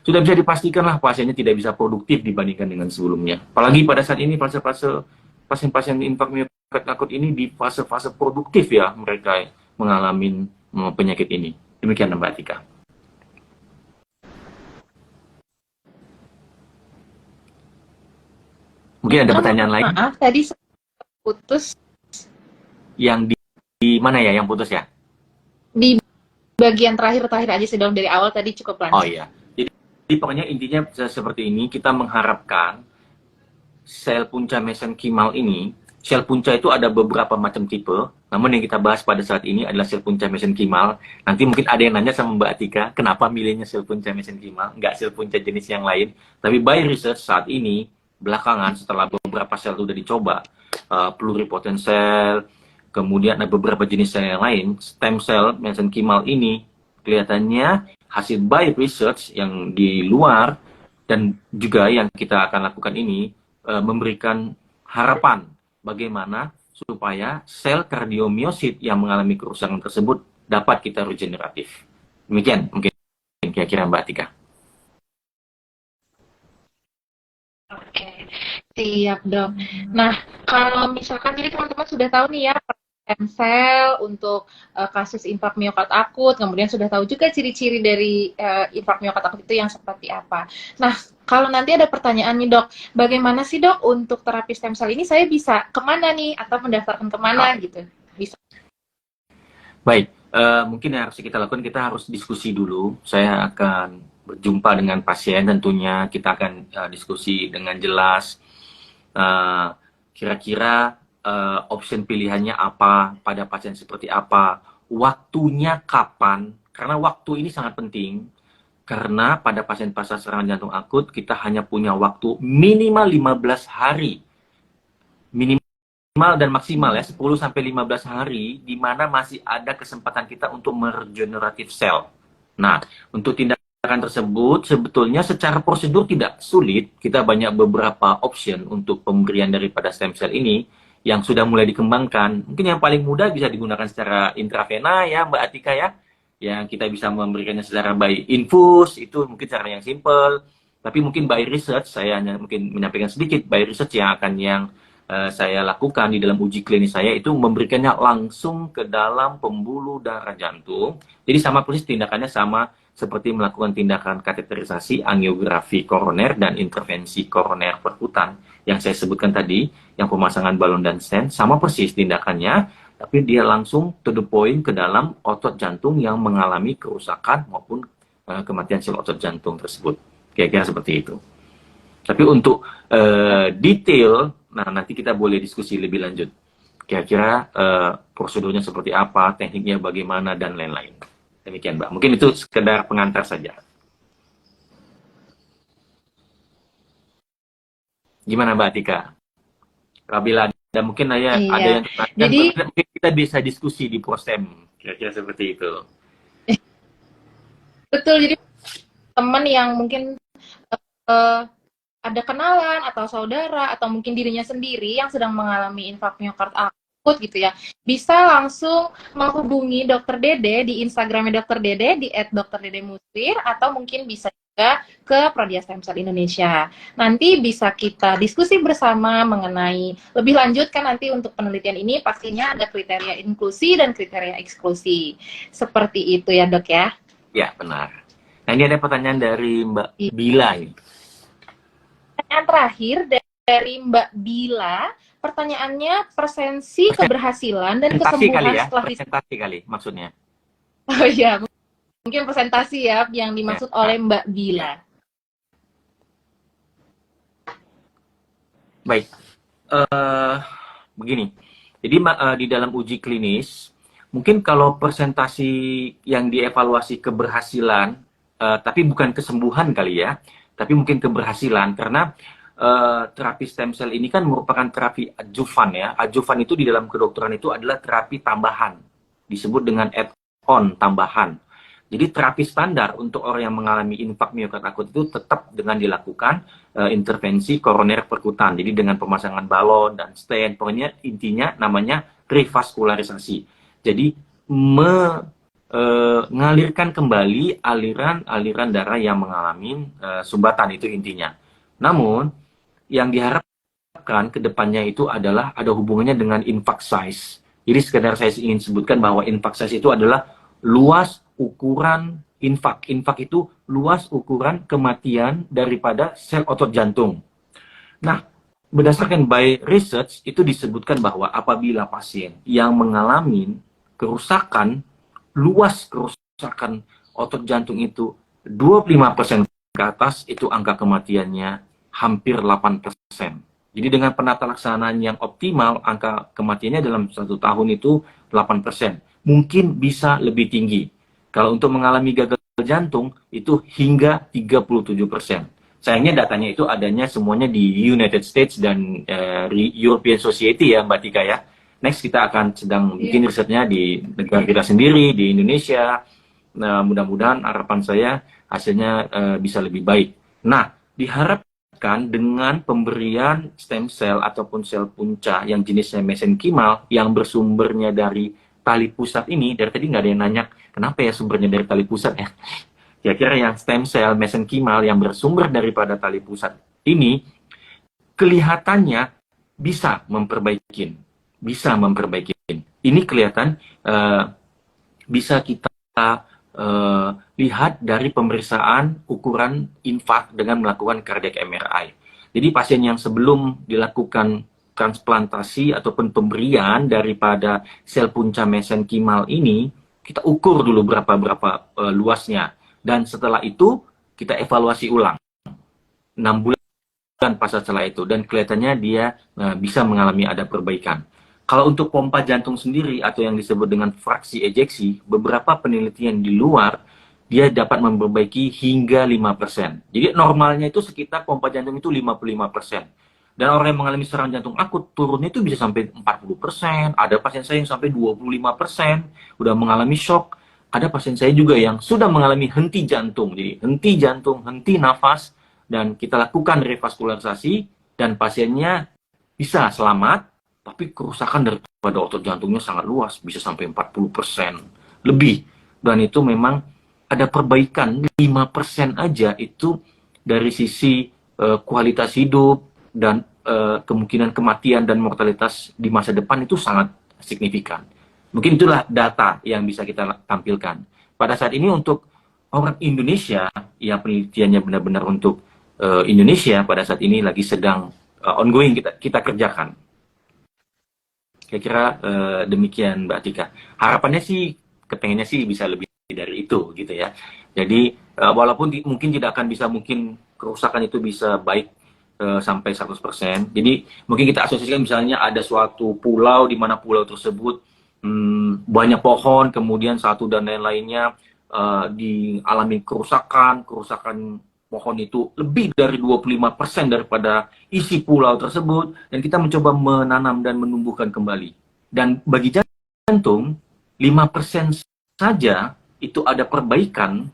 sudah bisa dipastikan lah pasiennya tidak bisa produktif dibandingkan dengan sebelumnya. Apalagi pada saat ini fase-fase pasien-pasien infak miokard akut ini di fase-fase produktif ya mereka mengalami penyakit ini. Demikian Mbak Tika. Mungkin ada pertanyaan lain? Maaf, tadi putus. Yang di mana ya yang putus ya? Di bagian terakhir aja sih dong, dari awal tadi cukup lanjut. Oh iya. Jadi pokoknya intinya seperti ini, kita mengharapkan sel punca mesenkimal ini, sel punca itu ada beberapa macam tipe, namun yang kita bahas pada saat ini adalah sel punca mesenkimal. Nanti mungkin ada yang nanya sama Mbak Atika, kenapa milihnya sel punca mesenkimal, nggak sel punca jenis yang lain. Tapi by research saat ini, belakangan setelah beberapa sel sudah dicoba, pluripotent cell, kemudian ada beberapa jenis sel yang lain, stem cell mesenkimal ini kelihatannya hasil by research yang di luar dan juga yang kita akan lakukan ini memberikan harapan bagaimana supaya sel kardiomyosit yang mengalami kerusakan tersebut dapat kita regeneratif. Demikian mungkin kira-kira Mbak Tika. Oke, siap dok. Nah, kalau misalkan jadi teman-teman sudah tahu nih ya stem cell untuk kasus infark miokard akut, kemudian sudah tahu juga ciri-ciri dari infark miokard akut itu yang seperti apa. Nah, kalau nanti ada pertanyaan nih dok, bagaimana sih dok untuk terapi stem cell ini saya bisa kemana nih atau mendaftarkan kemana gitu? Bisa. Baik, mungkin yang harus kita lakukan, kita harus diskusi dulu. Saya akan berjumpa dengan pasien, tentunya kita akan diskusi dengan jelas. Kira-kira option pilihannya apa, pada pasien seperti apa, waktunya kapan, karena waktu ini sangat penting. Karena pada pasien-pasien serangan jantung akut, kita hanya punya waktu minimal 15 hari. Minimal dan maksimal ya, 10 sampai 15 hari, di mana masih ada kesempatan kita untuk meregeneratif sel. Nah, untuk tindakan tersebut, sebetulnya secara prosedur tidak sulit. Kita banyak beberapa option untuk pemberian daripada stem cell ini, yang sudah mulai dikembangkan. Mungkin yang paling mudah bisa digunakan secara intravena ya, Mbak Atika ya. Yang kita bisa memberikannya secara by infus, itu mungkin cara yang simple. Tapi mungkin by research, saya hanya mungkin menyampaikan sedikit, by research yang akan saya lakukan di dalam uji klinis saya itu memberikannya langsung ke dalam pembuluh darah jantung. Jadi sama persis tindakannya sama seperti melakukan tindakan kateterisasi, angiografi koroner, dan intervensi koroner perkutan yang saya sebutkan tadi, yang pemasangan balon dan stent, sama persis tindakannya, tapi dia langsung to the point ke dalam otot jantung yang mengalami kerusakan maupun kematian sel otot jantung tersebut. Kira-kira seperti itu. Tapi untuk detail, nah nanti kita boleh diskusi lebih lanjut. Kira-kira prosedurnya seperti apa, tekniknya bagaimana, dan lain-lain. Demikian, Mbak. Mungkin itu sekedar pengantar saja. Gimana, Mbak Tika? Apabila ada mungkin ada yang jadi mungkin kita bisa diskusi di postem. Kira-kira seperti itu. betul, jadi teman yang mungkin ada kenalan atau saudara atau mungkin dirinya sendiri yang sedang mengalami infark miokard akut gitu ya, bisa langsung menghubungi Dokter Dede di Instagramnya Dokter Dede di @dokterdedemuswir, atau mungkin bisa juga ke Prodia Stem Cell Indonesia. Nanti bisa kita diskusi bersama mengenai lebih lanjut kan, nanti untuk penelitian ini pastinya ada kriteria inklusi dan kriteria eksklusi. Seperti itu ya dok ya? Ya, benar. Nah, ini ada pertanyaan dari Mbak Bila ini. Pertanyaan terakhir dari Mbak Bila, pertanyaannya persensi keberhasilan dan kesembuhan kali ya? setelah presentasi kali maksudnya. Oh iya, mungkin presentasi ya yang dimaksud oleh Mbak Bila. Baik, begini. Jadi di dalam uji klinis, mungkin kalau presentasi yang dievaluasi keberhasilan, tapi bukan kesembuhan kali ya, tapi mungkin keberhasilan, karena terapi stem cell ini kan merupakan terapi adjuvan ya. Adjuvan itu di dalam kedokteran itu adalah terapi tambahan, disebut dengan add-on tambahan. Jadi terapi standar untuk orang yang mengalami infark miokard akut itu tetap dengan dilakukan intervensi koroner perkutan. Jadi dengan pemasangan balon dan stent, pokoknya intinya namanya revaskularisasi. Jadi mengalirkan kembali aliran darah yang mengalami sumbatan, itu intinya. Namun yang diharapkan ke depannya itu adalah ada hubungannya dengan infarct size. Jadi sekedar saya ingin sebutkan bahwa infarct size itu adalah luas ukuran infark. Infark itu luas ukuran kematian daripada sel otot jantung. Nah, berdasarkan by research itu disebutkan bahwa apabila pasien yang mengalami kerusakan, luas kerusakan otot jantung itu 25% ke atas, itu angka kematiannya hampir 8%. Jadi dengan penata laksanaan yang optimal, angka kematiannya dalam 1 tahun itu 8%. Mungkin bisa lebih tinggi. Kalau untuk mengalami gagal jantung, itu hingga 37%. Sayangnya datanya itu adanya semuanya di United States dan European Society ya, Mbak Tika ya. Next kita akan sedang bikin risetnya di negara kita sendiri, di Indonesia. Nah, mudah-mudahan harapan saya hasilnya bisa lebih baik. Nah, diharapkan dengan pemberian stem cell ataupun sel punca yang jenisnya mesenkimal yang bersumbernya dari tali pusat ini, dari tadi nggak ada yang nanya kenapa ya sumbernya dari tali pusat ya. Kira-kira yang stem cell mesenkimal yang bersumber daripada tali pusat ini kelihatannya bisa memperbaiki Ini kelihatan bisa kita lihat dari pemeriksaan ukuran infak dengan melakukan cardiac MRI. Jadi pasien yang sebelum dilakukan transplantasi ataupun pemberian daripada sel punca mesenkimal ini, kita ukur dulu berapa luasnya, dan setelah itu kita evaluasi ulang 6 bulan pas setelah itu, dan kelihatannya dia bisa mengalami ada perbaikan. Kalau untuk pompa jantung sendiri atau yang disebut dengan fraksi ejeksi, beberapa penelitian di luar dia dapat memperbaiki hingga 5%. Jadi normalnya itu sekitar pompa jantung itu 55%. Dan orang yang mengalami serangan jantung akut turunnya itu bisa sampai 40%. Ada pasien saya yang sampai 25%, udah mengalami shock. Ada pasien saya juga yang sudah mengalami henti jantung. Jadi henti jantung, henti nafas, dan kita lakukan revaskularisasi dan pasiennya bisa selamat. Tapi kerusakan daripada otot jantungnya sangat luas, bisa sampai 40% lebih. Dan itu memang ada perbaikan 5% aja itu dari sisi kualitas hidup dan kemungkinan kematian dan mortalitas di masa depan itu sangat signifikan. Mungkin itulah data yang bisa kita tampilkan. Pada saat ini untuk orang Indonesia, yang penelitiannya benar-benar untuk Indonesia pada saat ini lagi sedang ongoing kita kerjakan. Kira-kira demikian Mbak Tika. Harapannya sih, kepengennya sih bisa lebih dari itu gitu ya. Jadi walaupun mungkin tidak akan bisa, mungkin kerusakan itu bisa baik sampai 100%. Jadi mungkin kita asosiasikan misalnya ada suatu pulau di mana pulau tersebut banyak pohon, kemudian satu dan lain-lainnya dialami kerusakan pohon itu lebih dari 25% daripada isi pulau tersebut, dan kita mencoba menanam dan menumbuhkan kembali. Dan bagi jantung, 5% saja itu ada perbaikan,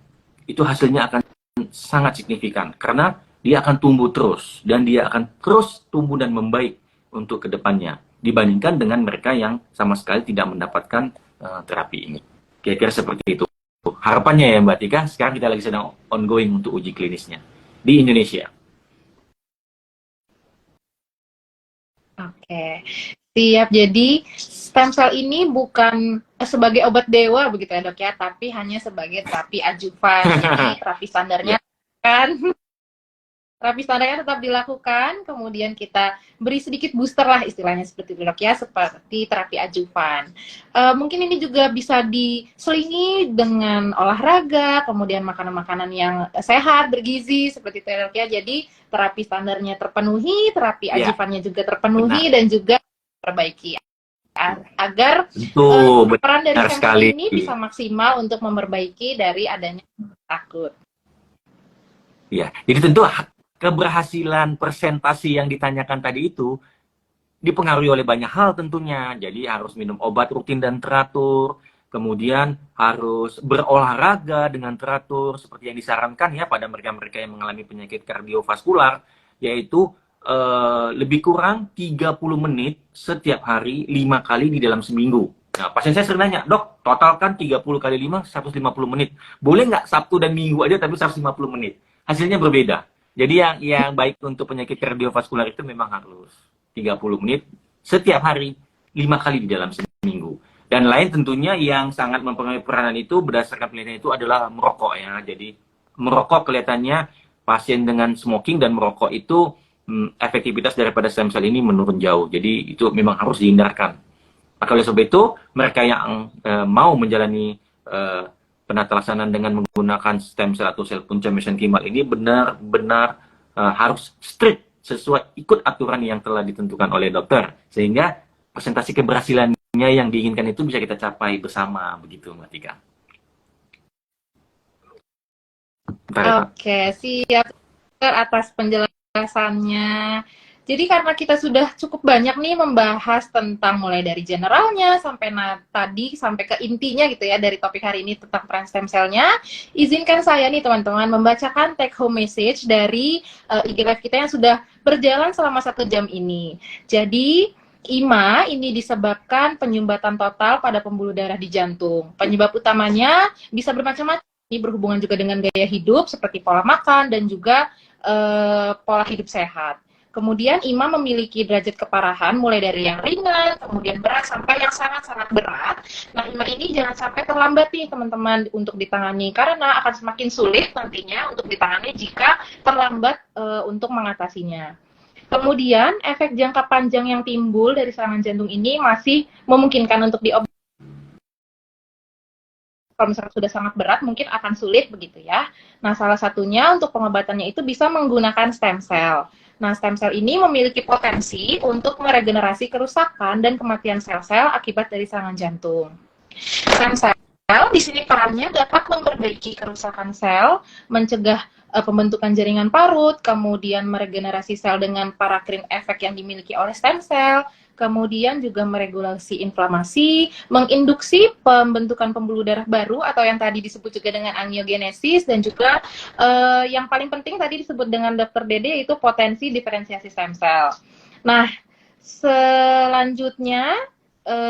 itu hasilnya akan sangat signifikan, karena dia akan tumbuh terus, dan dia akan terus tumbuh dan membaik untuk kedepannya, dibandingkan dengan mereka yang sama sekali tidak mendapatkan terapi ini. Kira-kira seperti itu. Harapannya ya Mbak Tika, sekarang kita lagi sedang ongoing untuk uji klinisnya di Indonesia. Oke, siap. Jadi stem cell ini bukan sebagai obat dewa begitu ya dok ya, tapi hanya sebagai terapi adjuvan. Jadi terapi standarnya kan terapi standarnya tetap dilakukan, kemudian kita beri sedikit booster lah istilahnya seperti itu dok ya, seperti terapi adjuvan. Mungkin ini juga bisa diselingi dengan olahraga, kemudian makanan-makanan yang sehat, bergizi, seperti itu dok ya. Jadi terapi standarnya terpenuhi, terapi adjuvannya juga terpenuhi, dan juga perbaiki agar peran dari stem ini bisa maksimal untuk memperbaiki dari adanya takut. Ya, jadi tentu keberhasilan presentasi yang ditanyakan tadi itu dipengaruhi oleh banyak hal tentunya. Jadi harus minum obat rutin dan teratur, kemudian harus berolahraga dengan teratur seperti yang disarankan ya pada mereka-mereka yang mengalami penyakit kardiovaskular, yaitu lebih kurang 30 menit setiap hari 5 kali di dalam seminggu. Nah, pasien saya sering nanya, dok, total kan 30 kali 5, 150 menit. Boleh nggak Sabtu dan Minggu aja tapi 150 menit? Hasilnya berbeda. Jadi yang baik untuk penyakit kardiovaskular itu memang harus 30 menit setiap hari, 5 kali di dalam seminggu. Dan lain tentunya yang sangat mempengaruhi peranan itu berdasarkan penelitian itu adalah merokok ya. Jadi merokok kelihatannya pasien dengan smoking dan merokok itu efektivitas daripada stem cell ini menurun jauh. Jadi itu memang harus dihindarkan. Maka oleh sebab itu mereka yang mau menjalani penata laksanaan dengan menggunakan stem cell atau sel punca mesenkimal ini benar-benar harus strict sesuai ikut aturan yang telah ditentukan oleh dokter, sehingga presentasi keberhasilannya yang diinginkan itu bisa kita capai bersama, begitu Mbak Tika. Oke, siap atas penjelasannya. Jadi karena kita sudah cukup banyak nih membahas tentang mulai dari generalnya sampai tadi sampai ke intinya gitu ya dari topik hari ini tentang peran stem cell-nya, izinkan saya nih teman-teman membacakan take home message dari IG Live kita yang sudah berjalan selama 1 jam ini. Jadi IMA ini disebabkan penyumbatan total pada pembuluh darah di jantung. Penyebab utamanya bisa bermacam-macam, ini berhubungan juga dengan gaya hidup seperti pola makan dan juga pola hidup sehat. Kemudian IMA memiliki derajat keparahan mulai dari yang ringan, kemudian berat sampai yang sangat-sangat berat. Nah, IMA ini jangan sampai terlambat nih teman-teman untuk ditangani karena akan semakin sulit nantinya untuk ditangani jika terlambat untuk mengatasinya. Kemudian efek jangka panjang yang timbul dari serangan jantung ini masih memungkinkan untuk diobati. Kalau misalkan sudah sangat berat mungkin akan sulit begitu ya. Nah, salah satunya untuk pengobatannya itu bisa menggunakan stem cell. Nah, stem cell ini memiliki potensi untuk meregenerasi kerusakan dan kematian sel-sel akibat dari serangan jantung. Stem cell di sini perannya dapat memperbaiki kerusakan sel, mencegah pembentukan jaringan parut, kemudian meregenerasi sel dengan paracrine efek yang dimiliki oleh stem cell, kemudian juga meregulasi inflamasi, menginduksi pembentukan pembuluh darah baru atau yang tadi disebut juga dengan angiogenesis, dan juga yang paling penting tadi disebut dengan Dr. Dede itu potensi diferensiasi stem cell. Nah, selanjutnya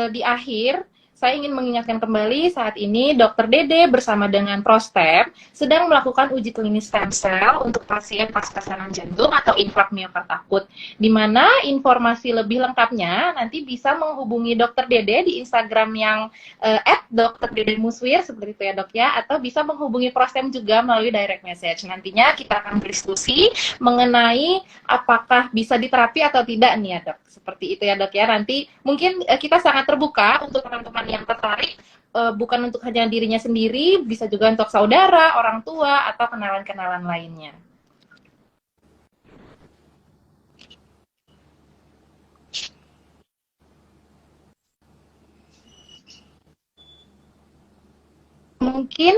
di akhir saya ingin mengingatkan kembali saat ini Dr. Dede bersama dengan Prostep sedang melakukan uji klinis stem cell untuk pasien pasca serangan jantung atau infark miokard akut. Di mana informasi lebih lengkapnya nanti bisa menghubungi Dr. Dede di Instagram yang @drdedemuswir seperti itu ya Dok ya, atau bisa menghubungi Prostem juga melalui direct message. Nantinya kita akan berdiskusi mengenai apakah bisa diterapi atau tidak nih ya Dok. Seperti itu ya Dok ya. Nanti mungkin kita sangat terbuka untuk teman-teman yang tertarik, bukan untuk hanya dirinya sendiri, bisa juga untuk saudara, orang tua, atau kenalan-kenalan lainnya. Mungkin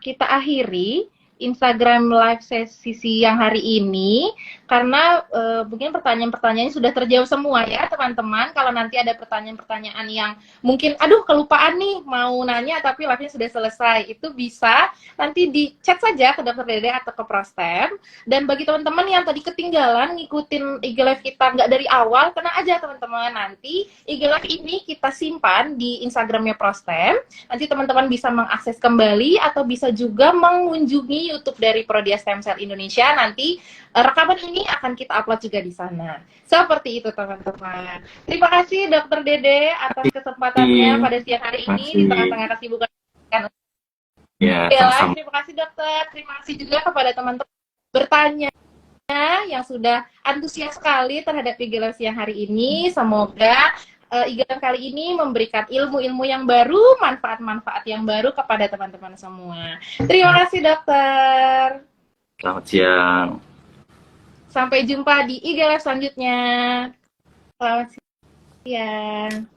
kita akhiri Instagram live sesi yang hari ini karena mungkin pertanyaan-pertanyaannya sudah terjawab semua ya teman-teman. Kalau nanti ada pertanyaan-pertanyaan yang mungkin aduh kelupaan nih mau nanya tapi live-nya sudah selesai, itu bisa nanti di chat saja ke Dr. Dede atau ke Prostem. Dan bagi teman-teman yang tadi ketinggalan ngikutin IG live kita nggak dari awal, tenang aja teman-teman, nanti IG live ini kita simpan di Instagramnya Prostem. Nanti teman-teman bisa mengakses kembali atau bisa juga mengunjungi YouTube dari Prodias Stem Cell Indonesia. Nanti rekaman ini akan kita upload juga di sana. Seperti itu teman-teman. Terima kasih Dr. Dede atas kesempatannya pada siang hari ini di tengah-tengah kesibukan. Ya, terima kasih dokter. Terima kasih juga kepada teman-teman bertanya yang sudah antusias sekali terhadap IG Live siang hari ini. Semoga IG Live kali ini memberikan ilmu-ilmu yang baru, manfaat-manfaat yang baru kepada teman-teman semua. Terima kasih dokter. Selamat siang. Sampai jumpa di IG Live selanjutnya. Selamat siang.